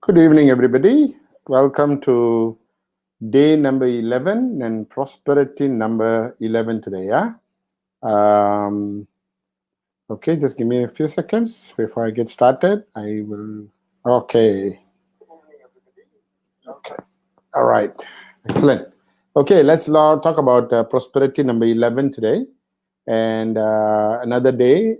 Good evening, everybody. Welcome to day number 11 and prosperity number 11 today. Yeah. Um, okay, just give me a few seconds before I get started. I will. Okay. Okay. All right. Excellent. Okay, let's talk about prosperity number 11 today, and another day.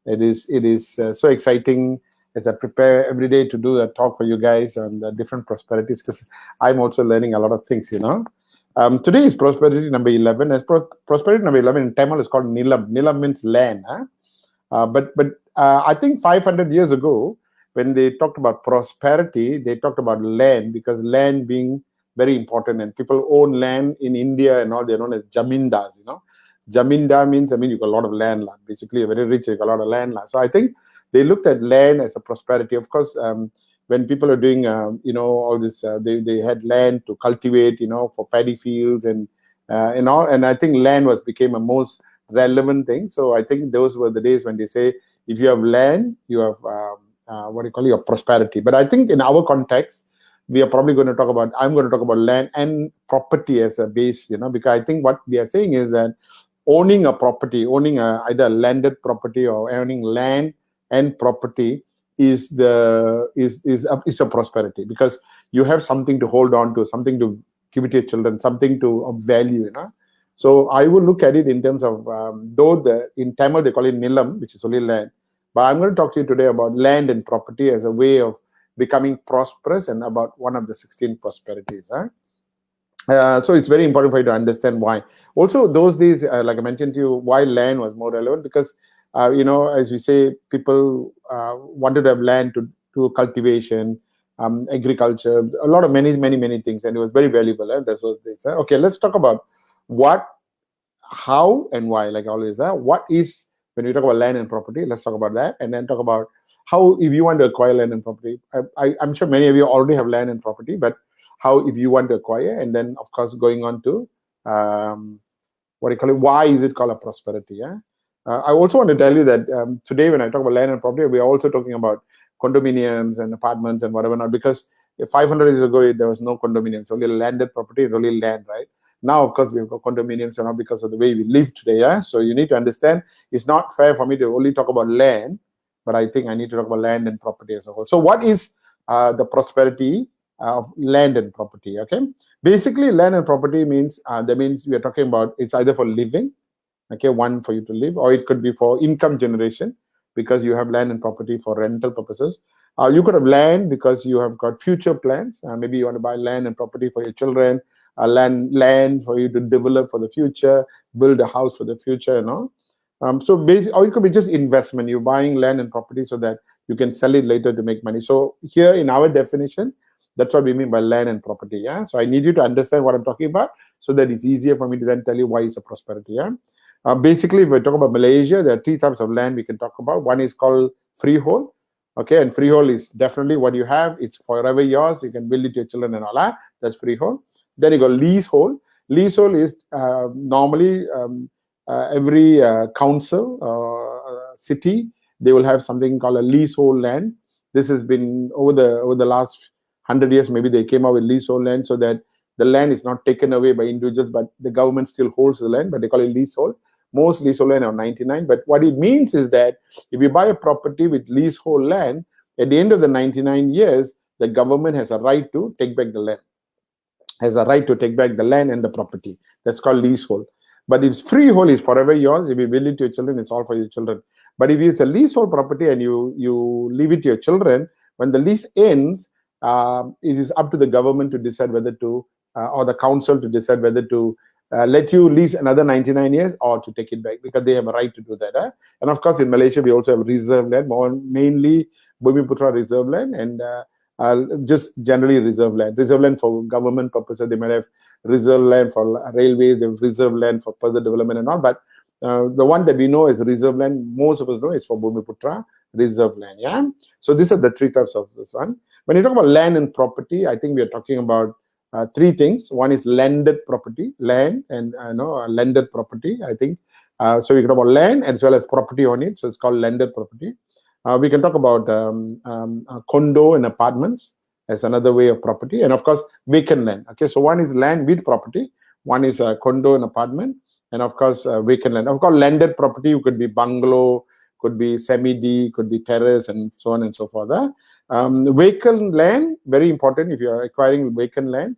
It is so exciting as I prepare every day to do a talk for you guys on the different prosperities because I'm also learning a lot of things. Today is prosperity number 11. As prosperity number 11 in Tamil is called Nilam. Nilam means land. Huh? But I think 500 years ago, when they talked about prosperity, they talked about land because land being very important and people own land in India and all. They're known as jamindars. Jamindar means, you got a lot of land. Basically, you're very rich, you got a lot of land. So I think they looked at land as a prosperity. Of course, when people are doing, all this, they had land to cultivate, for paddy fields and all. And I think land became a most relevant thing. So I think those were the days when they say, if you have land, you have what do you call your prosperity. But I think in our context, we are probably going to talk about. I'm going to talk about land and property as a base. Because I think what we are saying is that owning a property, owning either a landed property or owning land and property is a prosperity because you have something to hold on to, something to give it to your children, something of value. So I will look at it in terms of though in Tamil they call it Nilam, which is only land. But I'm going to talk to you today about land and property as a way of becoming prosperous and about one of the 16 prosperities. So it's very important for you to understand why. Also, those days, like I mentioned to you, why land was more relevant because, as we say, people wanted to have land to do cultivation, agriculture, a lot of many things, and it was very valuable. That's what they said. Okay, let's talk about what, how, and why. Like always, what is when we talk about land and property? Let's talk about that, and then talk about how if you want to acquire land and property. I'm sure many of you already have land and property, but how if you want to acquire, and then of course going on to what do you call it? Why is it called a prosperity? Yeah. I also want to tell you that today when I talk about land and property, we are also talking about condominiums and apartments and whatever not because 500 years ago there was no condominiums, only landed property, it's only land, right? Now, of course, we've got condominiums and all because of the way we live today. Yeah. So you need to understand it's not fair for me to only talk about land, but I think I need to talk about land and property as a whole. So what is the prosperity of land and property? Okay. Basically, land and property means that means we are talking about it's either for living, okay, one for you to live, or it could be for income generation because you have land and property for rental purposes. You could have land because you have got future plans. Maybe you want to buy land and property for your children, land for you to develop for the future, build a house for the future, So basically, or it could be just investment. You're buying land and property so that you can sell it later to make money. So here in our definition, that's what we mean by land and property. Yeah. So I need you to understand what I'm talking about so that it's easier for me to then tell you why it's a prosperity. Yeah. Basically, if we talk about Malaysia, there are three types of land we can talk about. One is called freehold. Okay, and freehold is definitely what you have. It's forever yours. You can build it to your children and all that. That's freehold. Then you got leasehold. Leasehold is normally every council city, they will have something called a leasehold land. This has been over the last 100 years. Maybe they came out with leasehold land so that the land is not taken away by individuals, but the government still holds the land. But they call it leasehold. Most leasehold land are 99. But what it means is that if you buy a property with leasehold land, at the end of the 99 years, the government has a right to take back the land. Has a right to take back the land and the property. That's called leasehold. But if freehold is forever yours, if you will it to your children, it's all for your children. But if it's a leasehold property and you leave it to your children, when the lease ends, it is up to the government to decide whether to, or the council to decide whether to let you lease another 99 years or to take it back because they have a right to do that. And of course, in Malaysia, we also have reserve land, mainly Bumiputra reserve land and just generally reserve land for government purposes. They might have reserve land for railways, they have reserve land for further development and all. But the one that we know as reserve land, most of us know is for Bumiputra reserve land. Yeah. So these are the three types of this one. When you talk about land and property, I think we are talking about three things. One is landed property, land and landed property. I think so. We talk about land as well as property on it. So it's called landed property. We can talk about condo and apartments as another way of property, and of course vacant land. Okay, so one is land with property, one is a condo and apartment, and of course vacant land. Of course, landed property could be bungalow, could be semi-D, could be terrace, and so on and so forth. Vacant land, very important. If you are acquiring vacant land,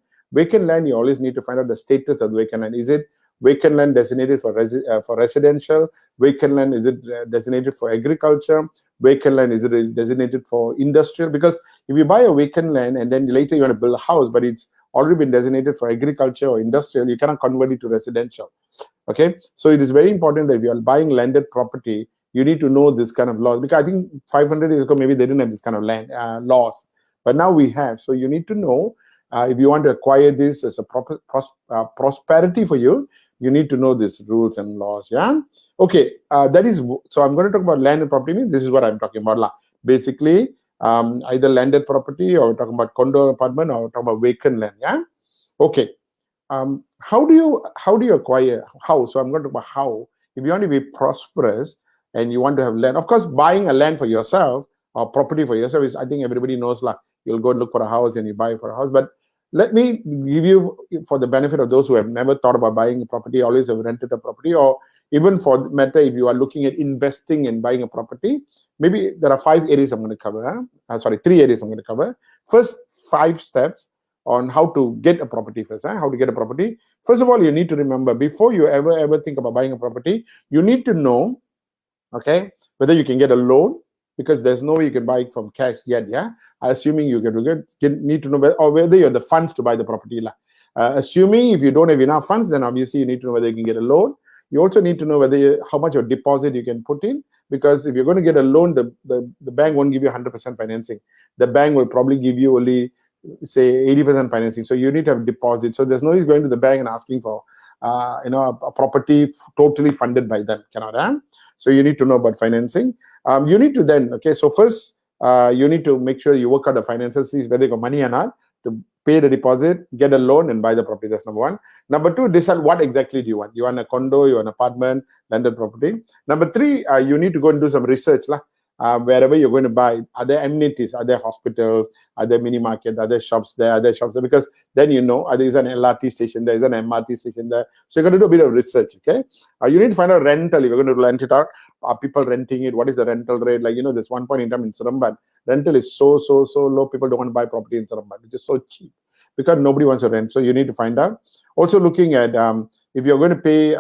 you always need to find out the status of the vacant land. Is it vacant land designated for residential? Vacant land, is it designated for agriculture? Vacant land, is it designated for industrial? Because if you buy a vacant land and then later you want to build a house, but it's already been designated for agriculture or industrial, you cannot convert it to residential. Okay, so it is very important that if you are buying landed property, you need to know this kind of laws, because I think 500 years ago maybe they didn't have this kind of land laws, but now we have. So you need to know if you want to acquire this as a proper prosperity for you, you need to know these rules and laws. Yeah. Okay. That is, so I'm going to talk about land and property. This is what I'm talking about. Basically, either landed property, or we're talking about condo apartment, or we're talking about vacant land. Yeah. Okay. How do you acquire how? So I'm going to talk about how. If you want to be prosperous and you want to have land, of course, buying a land for yourself or property for yourself is, I think everybody knows, like, you'll go and look for a house and you buy for a house. But let me give you, for the benefit of those who have never thought about buying a property, always have rented a property, or even for the matter, if you are looking at investing and buying a property, maybe there are 5 areas I'm going to cover. 3 areas I'm going to cover. First, 5 steps on how to get a property first. How to get a property. First of all, you need to remember, before you ever think about buying a property, you need to know, okay, whether you can get a loan, because there's no way you can buy it from cash yet. Yeah, assuming you need to know whether you have the funds to buy the property. Assuming if you don't have enough funds, then obviously you need to know whether you can get a loan. You also need to know whether how much of deposit you can put in, because if you're going to get a loan, the bank won't give you 100% financing. The bank will probably give you only, say, 80% financing. So you need to have deposit. So there's no use going to the bank and asking for a property totally funded by them. Cannot. So you need to know about financing. You need to then, okay, so first you need to make sure you work out the finances, see whether you got money or not, to pay the deposit, get a loan, and buy the property. That's number 1. Number 2, decide what exactly do you want. You want a condo, you want an apartment, landed property. Number 3, you need to go and do some research. Wherever you're going to buy, are there amenities, are there hospitals, are there mini markets, are there shops there, because then you know, there is an LRT station, there is an MRT station there. So you're going to do a bit of research. Okay, you need to find out rental. If you're going to rent it out, are people renting it? What is the rental rate? There's one point in time in Seremban, rental is so low, people don't want to buy property in Seremban, which is so cheap, because nobody wants to rent. So you need to find out. Also looking at if you're going to pay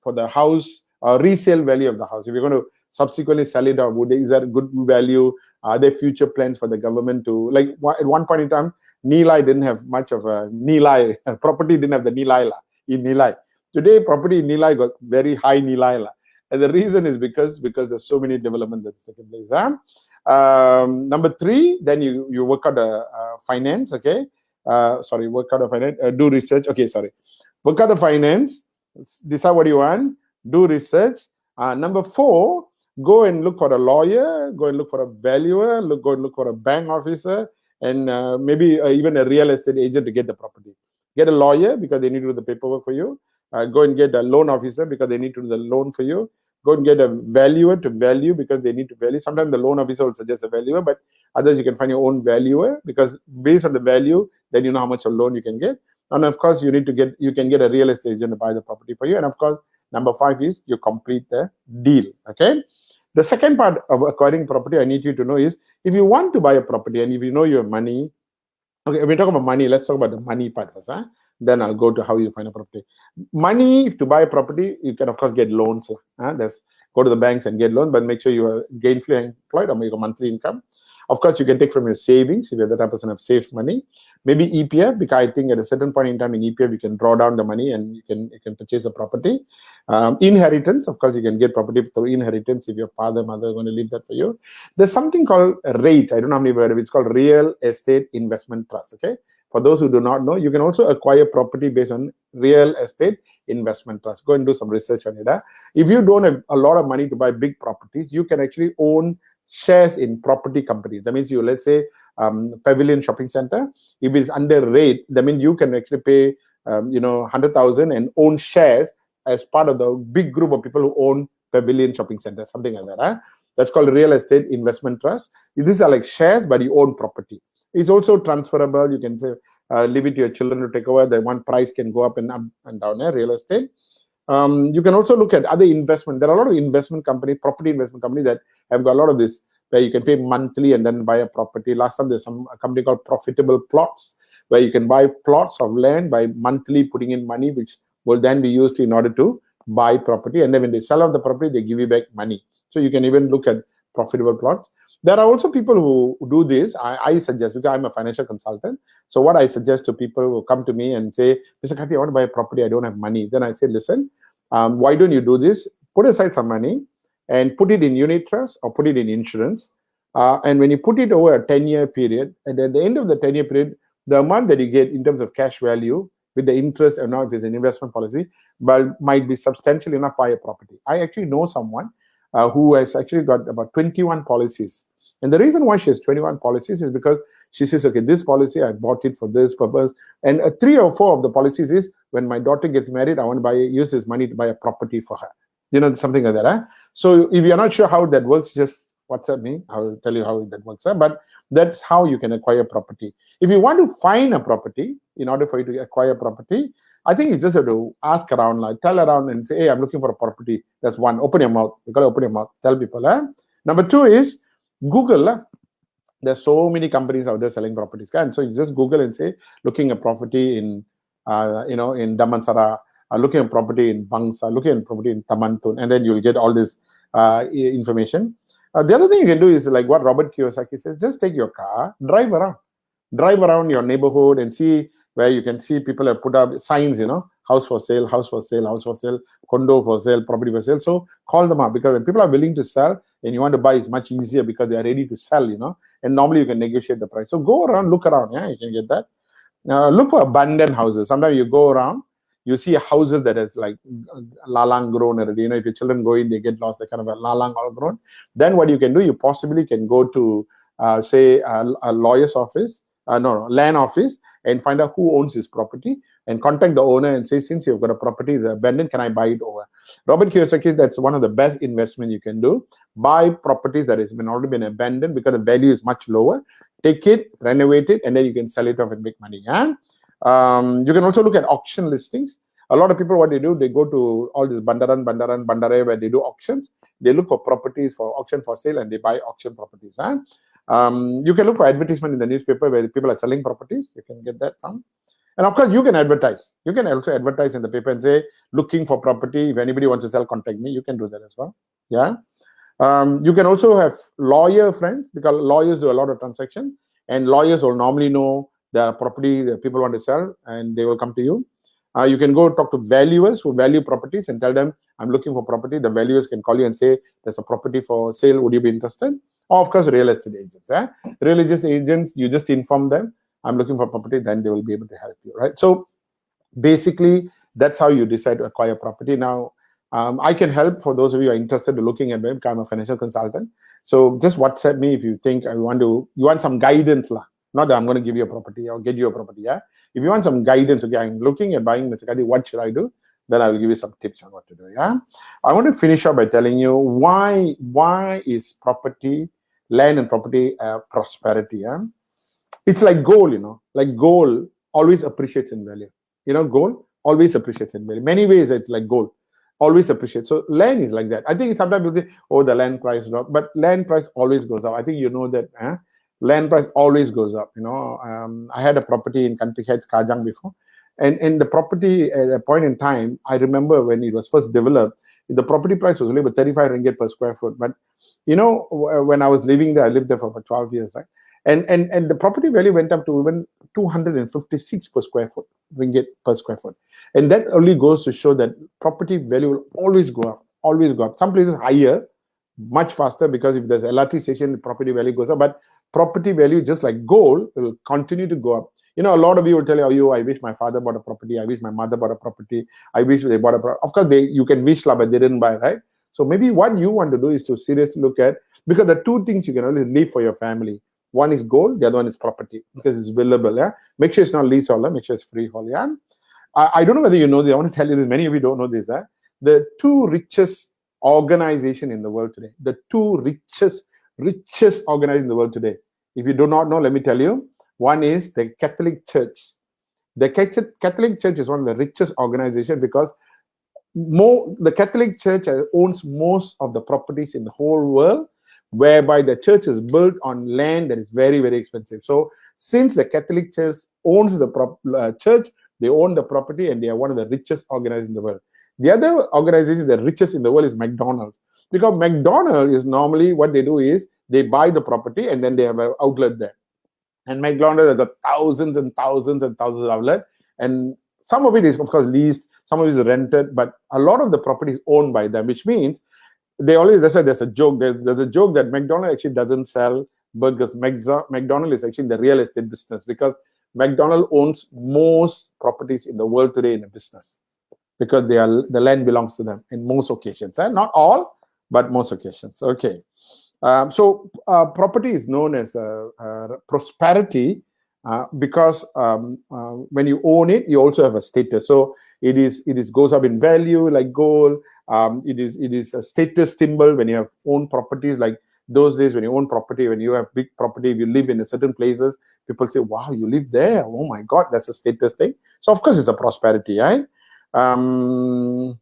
for the house, resale value of the house. If you're going to subsequently sell it, or is that a good value? Are there future plans for the government to, like, at one point in time, Nilai didn't have much of a Nilai, property didn't have the Nilai in Nilai. Today, property in Nilai got very high Nilai. And the reason is because there's so many developments that's taking place. Number 3, then you work out the finance, okay? Work out the finance, do research, okay, work out the finance, decide what you want, do research. Number 4, go and look for a lawyer, go and look for a valuer, go and look for a bank officer, and maybe even a real estate agent to get the property. Get a lawyer, because they need to do the paperwork for you. Go and get a loan officer, because they need to do the loan for you. Go and get a valuer to value, because they need to value. Sometimes the loan officer will suggest a valuer, but others you can find your own valuer, because based on the value, then you know how much of loan you can get. And of course, you can get a real estate agent to buy the property for you. And of course, number 5 is you complete the deal. Okay. The second part of acquiring property I need you to know is, if you want to buy a property and if you know your money, okay, when we talk about money, let's talk about the money part first. Then I'll go to how you find a property. Money, to buy a property, you can of course get loans. Let's go to the banks and get loans, but make sure you are gainfully employed or make a monthly income. Of course, you can take from your savings if you're the type of person who have saved money. Maybe EPF, because I think at a certain point in time in EPF, you can draw down the money and you can purchase a property. Inheritance, of course, you can get property through inheritance if your father, mother are going to leave that for you. There's something called REIT. I don't know how many heard of it. It's called Real Estate Investment Trust. Okay. For those who do not know, you can also acquire property based on real estate investment trust. Go and do some research on it. If you don't have a lot of money to buy big properties, you can actually own shares in property companies. That means let's say, Pavilion Shopping Center, if it's under REIT, that means you can actually pay 100,000 and own shares as part of the big group of people who own Pavilion Shopping Center, something like that. That's called real estate investment trust. These are like shares, but you own property. It's also transferable. You can say leave it to your children to take over. The one price can go up and down. Real estate. You can also look at other investment. There are a lot of investment companies, property investment companies that have got a lot of this, where you can pay monthly and then buy a property. Last time there's a company called Profitable Plots, where you can buy plots of land by monthly putting in money, which will then be used in order to buy property. And then when they sell off the property, they give you back money. So you can even look at Profitable Plots. There are also people who do this. I suggest, because I'm a financial consultant. So what I suggest to people who come to me and say, Mr. Kati, I want to buy a property, I don't have money. Then I say, listen, why don't you do this? Put aside some money and put it in unit trust or put it in insurance. And when you put it over a 10-year period, and at the end of the 10-year period, the amount that you get in terms of cash value with the interest, and now if it's an investment policy, but might be substantial enough to buy a property. I actually know someone who has actually got about 21 policies. And the reason why she has 21 policies is because she says, okay, this policy, I bought it for this purpose. And 3 or 4 of the policies is, when my daughter gets married, I want to use this money to buy a property for her. Something like that. Huh? So if you're not sure how that works, just WhatsApp me. I will tell you how that works. Huh? But that's how you can acquire property. If you want to find a property, in order for you to acquire property, I think you just have to ask around, like tell around and say, hey, I'm looking for a property. That's one. Open your mouth. You got to open your mouth. Tell people. Huh? Number 2 is Google. There's so many companies out there selling properties. And so you just Google and say, looking at property in, in Damansara, looking at property in Bangsa, looking at property in Tamantun, and then you'll get all this information. The other thing you can do is like what Robert Kiyosaki says, just take your car, drive around your neighborhood and see where you can see people have put up signs, house for sale, house for sale, house for sale, condo for sale, property for sale. So call them up, because when people are willing to sell and you want to buy, it's much easier because they are ready to sell, and normally you can negotiate the price. So go around, look around, you can get that. Look for abandoned houses. Sometimes you go around, you see houses that is like lalang grown already. If your children go in, they get lost, they're kind of a lalang all grown. Then what you can do, you possibly can go to, say, a lawyer's office, land office, and find out who owns this property and contact the owner and say, since you've got a property that's abandoned, can I buy it over? Robert Kiyosaki, that's one of the best investment you can do. Buy properties that has already been abandoned because the value is much lower. Take it, renovate it, and then you can sell it off and make money. Yeah? You can also look at auction listings. A lot of people, what they do, they go to all this Bandare, where they do auctions. They look for properties for auction for sale, and they buy auction properties. Huh? You can look for advertisement in the newspaper where people are selling properties. You can get that from. And of course, you can advertise. You can also advertise in the paper and say, looking for property. If anybody wants to sell, contact me. You can do that as well. Yeah. You can also have lawyer friends, because lawyers do a lot of transactions, and lawyers will normally know the property that people want to sell, and they will come to you. You can go talk to valuers who value properties and tell them, I'm looking for property. The valuers can call you and say, there's a property for sale. Would you be interested? Or, of course, real estate agents. Real estate agents, you just inform them, I'm looking for property, then they will be able to help you, right? So basically, that's how you decide to acquire property. Now, I can help for those of you who are interested in looking at web. I'm a financial consultant. So just WhatsApp me if you think you want some guidance. Not that I'm going to give you a property or get you a property. Yeah. If you want some guidance, okay, I'm looking at buying, Mr. Kadi, what should I do? Then I will give you some tips on what to do. Yeah. I want to finish up by telling you why is property, land and property prosperity. Yeah. It's like gold, like gold always appreciates in value. Gold always appreciates in value. Many ways it's like gold. Always appreciate. So land is like that. I think sometimes people say, oh, the land price drop, but land price always goes up. I think you know that land price always goes up. I had a property in Country Heights, Kajang before, and the property at a point in time, I remember when it was first developed, the property price was only about 35 ringgit per square foot. But when I was living there, I lived there for about 12 years, right? And the property value went up to even 256 per square foot, ringgit per square foot. And that only goes to show that property value will always go up, always go up. Some places higher, much faster, because if there's LRT station, the property value goes up. But property value, just like gold, will continue to go up. A lot of you will tell you, oh, I wish my father bought a property. I wish my mother bought a property. I wish they bought a property. Of course, you can wish, but they didn't buy, right? So maybe what you want to do is to seriously look at, because the two things you can only leave for your family. One is gold, the other one is property, because it's available. Yeah, make sure it's not leasehold. Make sure it's freehold. Yeah, I don't know whether you know this. I want to tell you this. Many of you don't know this. The two richest organization in the world today. The two richest organization in the world today. If you do not know, let me tell you. One is the Catholic Church. The Catholic Church is one of the richest organizations because the Catholic Church owns most of the properties in the whole world, whereby the church is built on land that is very, very expensive. So since the Catholic Church owns the church, they own the property, and they are one of the richest organizations in the world. The other organization, the richest in the world, is McDonald's. Because McDonald's is normally what they do is they buy the property and then they have an outlet there. And McDonald's has got thousands and thousands and thousands of outlets. And some of it is, of course, leased, some of it is rented, but a lot of the property is owned by them, which means they always, that's why there's a joke. There's a joke that McDonald's actually doesn't sell burgers. McDonald's is actually in the real estate business because McDonald's owns most properties in the world today in the business because the land belongs to them in most occasions. Not all, but most occasions. Okay. So property is known as prosperity because when you own it, you also have a status. So it goes up in value like gold. It is a status symbol when you have own properties. Like those days when you own property, when you have big property, if you live in certain places, people say, "Wow, you live there! Oh my God, that's a status thing." So of course it's a prosperity, right? And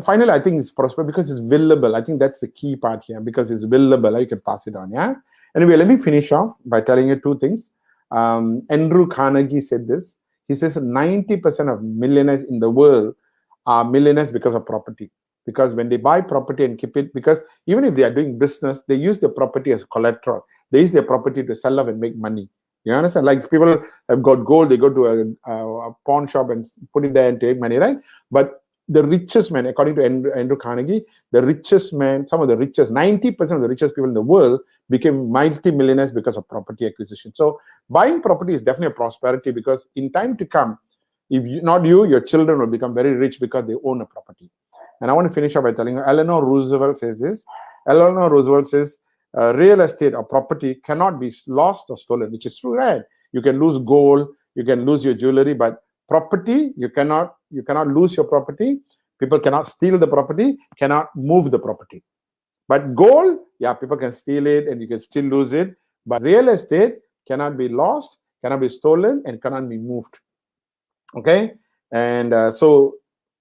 finally, I think it's prosper because it's willable. I think that's the key part here, because it's willable. You can pass it on, yeah? Anyway, let me finish off by telling you two things. Andrew Carnegie said this. He says 90% of millionaires in the world are millionaires because of property. Because when they buy property and keep it, because even if they are doing business, they use their property as collateral. They use their property to sell off and make money. You understand? Like people have got gold, they go to a pawn shop and put it there and take money, right? But the richest man, according to Andrew Carnegie, the richest man, some of the richest, 90% of the richest people in the world became multi-millionaires because of property acquisition. So buying property is definitely a prosperity, because in time to come, if not you, your children will become very rich because they own a property. And I want to finish up by telling you, Eleanor Roosevelt says this. Eleanor Roosevelt says, real estate or property cannot be lost or stolen, which is true, right? You can lose gold, you can lose your jewelry, but property, you cannot lose your property. People cannot steal the property, cannot move the property. But gold, yeah, people can steal it and you can still lose it. But real estate cannot be lost, cannot be stolen, and cannot be moved. Okay? And so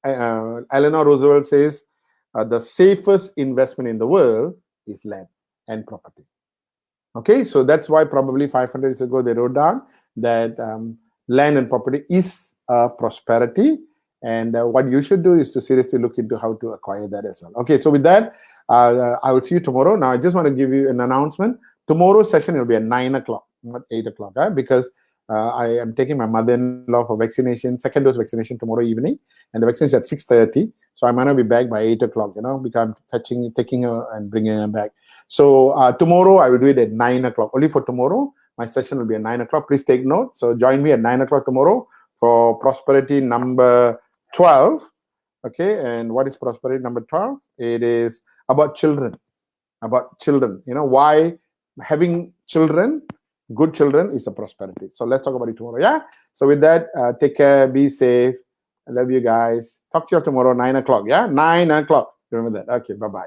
Eleanor Roosevelt says the safest investment in the world is land and property. Okay, so that's why probably 500 years ago they wrote down that land and property is a prosperity, and what you should do is to seriously look into how to acquire that as well. Okay, so with that, I will see you tomorrow. Now, I just want to give you an announcement. Tomorrow's session will be at 9 o'clock, not 8 o'clock, because I am taking my mother-in-law for vaccination, second dose vaccination tomorrow evening, and the vaccination is at 6:30. So I might not be back by 8 o'clock, because I'm taking her and bringing her back. So tomorrow I will do it at 9 o'clock. Only for tomorrow, my session will be at 9 o'clock. Please take note. So join me at 9 o'clock tomorrow for prosperity number 12. Okay, and what is prosperity number 12? It is about children. About children. Why having children, good children, is a prosperity. So let's talk about it tomorrow. Yeah. So with that, take care, be safe. I love you guys. Talk to you tomorrow, 9 o'clock. Yeah, 9 o'clock. Remember that. Okay, bye-bye.